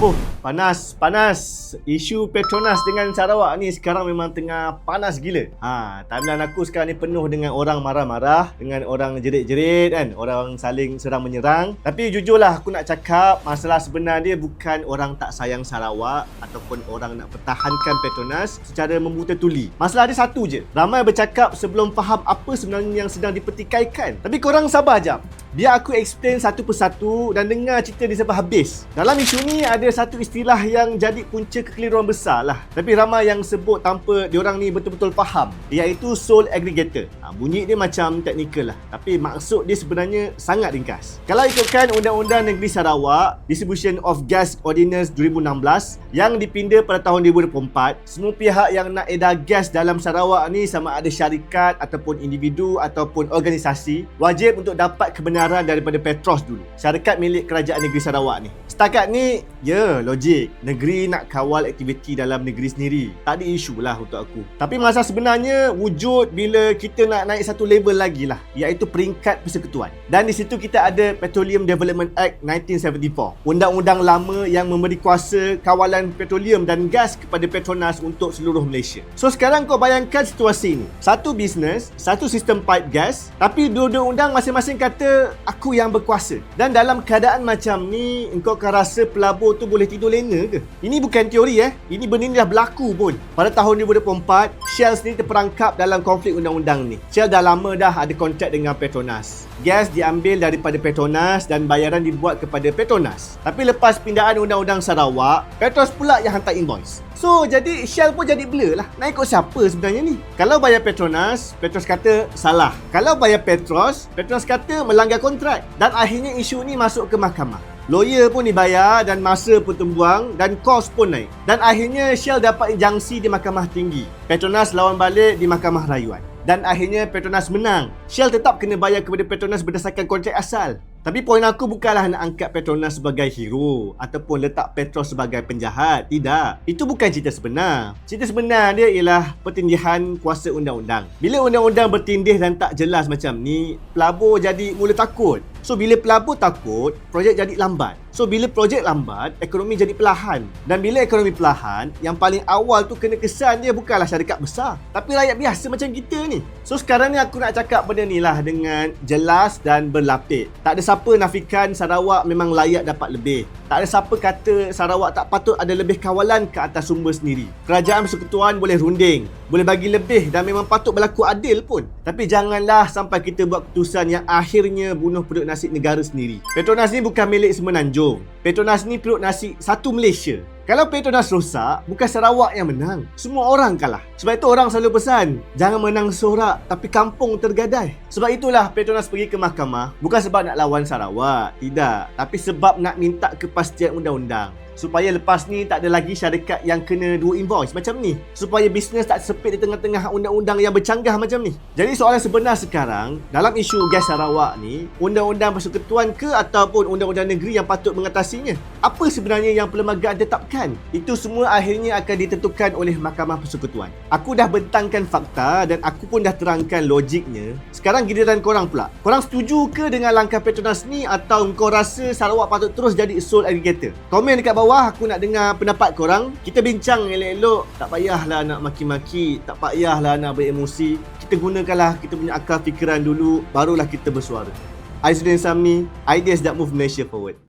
Oh, panas, panas. Isu Petronas dengan Sarawak ni sekarang memang tengah panas gila. Timeline aku sekarang ni penuh dengan orang marah-marah, dengan orang jerit-jerit kan, orang saling serang menyerang. Tapi jujurlah aku nak cakap, masalah sebenar dia bukan orang tak sayang Sarawak ataupun orang nak pertahankan Petronas secara membuta tuli. Masalah dia satu je. Ramai bercakap sebelum faham apa sebenarnya yang sedang dipertikaikan. Tapi korang sabar jap. Biar aku explain satu persatu dan dengar cerita dia sampai habis. Dalam isu ni ada satu istilah yang jadi punca kekeliruan besar lah. Tapi ramai yang sebut tanpa diorang ni betul-betul faham, iaitu sole aggregator. Bunyi dia macam teknikal lah, tapi maksud dia sebenarnya sangat ringkas. Kalau ikutkan Undang-Undang Negeri Sarawak Distribution of Gas Ordinance 2016 yang dipinda pada tahun 2024, semua pihak yang nak edar gas dalam Sarawak ni, sama ada syarikat ataupun individu ataupun organisasi, wajib untuk dapat kebenaran daripada Petros dulu, syarikat milik Kerajaan Negeri Sarawak ni. Setakat ni, logik. Negeri nak kawal aktiviti dalam negeri sendiri. Tak ada isu lah untuk aku. Tapi masalah sebenarnya wujud bila kita nak naik satu level lagi lah, iaitu peringkat persekutuan. Dan di situ kita ada Petroleum Development Act 1974. Undang-undang lama yang memberi kuasa kawalan petroleum dan gas kepada Petronas untuk seluruh Malaysia. So sekarang kau bayangkan situasi ni. Satu bisnes, satu sistem pipe gas, tapi dua-dua undang masing-masing kata aku yang berkuasa. Dan dalam keadaan macam ni, engkau akan rasa pelabur tu boleh tidur lena ke? Ini bukan teori Ini benda ni dah berlaku pun. Pada tahun 2024, Shell sendiri terperangkap dalam konflik undang-undang ni. Shell dah lama dah ada kontrak dengan Petronas. Gas diambil daripada Petronas dan bayaran dibuat kepada Petronas. Tapi lepas pindaan Undang-Undang Sarawak, Petros pula yang hantar invoice. So, jadi Shell pun jadi blur lah. Nak ikut siapa sebenarnya ni? Kalau bayar Petronas, Petros kata salah. Kalau bayar Petros, Petros kata melanggar kontrak. Dan akhirnya isu ni masuk ke mahkamah. Lawyer pun dibayar dan masa pun terbuang dan kos pun naik. Dan akhirnya Shell dapat injunksi di Mahkamah Tinggi. Petronas lawan balik di Mahkamah Rayuan. Dan akhirnya Petronas menang. Shell tetap kena bayar kepada Petronas berdasarkan kontrak asal. Tapi poin aku bukanlah nak angkat Petronas sebagai hero ataupun letak Petros sebagai penjahat. Tidak. Itu bukan cerita sebenar. Cerita sebenar dia ialah pertindihan kuasa undang-undang. Bila undang-undang bertindih dan tak jelas macam ni, pelabur jadi mula takut. So bila pelabur takut, projek jadi lambat. So bila projek lambat, ekonomi jadi perlahan. Dan bila ekonomi perlahan, yang paling awal tu kena kesan dia bukanlah syarikat besar, tapi rakyat biasa macam kita ni. So sekarang ni aku nak cakap benda ni lah dengan jelas dan berlapik. Tak ada siapa nafikan Sarawak memang layak dapat lebih. Tak ada siapa kata Sarawak tak patut ada lebih kawalan ke atas sumber sendiri. Kerajaan persekutuan boleh runding, boleh bagi lebih dan memang patut berlaku adil pun. Tapi janganlah sampai kita buat keputusan yang akhirnya bunuh perut nasi negara sendiri. Petronas ni bukan milik Semenanjung. Petronas ni perut nasi satu Malaysia. Kalau Petronas rosak, bukan Sarawak yang menang. Semua orang kalah. Sebab itu orang selalu pesan, jangan menang sorak tapi kampung tergadai. Sebab itulah Petronas pergi ke mahkamah, bukan sebab nak lawan Sarawak. Tidak. Tapi sebab nak minta kepastian undang-undang. Supaya lepas ni tak ada lagi syarikat yang kena dua invoice macam ni. Supaya bisnes tak sempit di tengah-tengah undang-undang yang bercanggah macam ni. Jadi soalan sebenar sekarang, dalam isu gas Sarawak ni, undang-undang persekutuan ke ataupun undang-undang negeri yang patut mengatasinya? Apa sebenarnya yang perlembagaan tetapkan? Itu semua akhirnya akan ditentukan oleh Mahkamah Persekutuan. Aku dah bentangkan fakta dan aku pun dah terangkan logiknya. Sekarang giliran korang pula. Korang setuju ke dengan langkah Petronas ni atau kau rasa Sarawak patut terus jadi sole aggregator? Komen dekat bawah, aku nak dengar pendapat korang. Kita bincang elok-elok. Tak payahlah nak maki-maki, tak payahlah nak beremosi. Kita gunakanlah kita punya akal fikiran dulu, barulah kita bersuara. Aizudin Samni, Ideas that Move Malaysia Forward.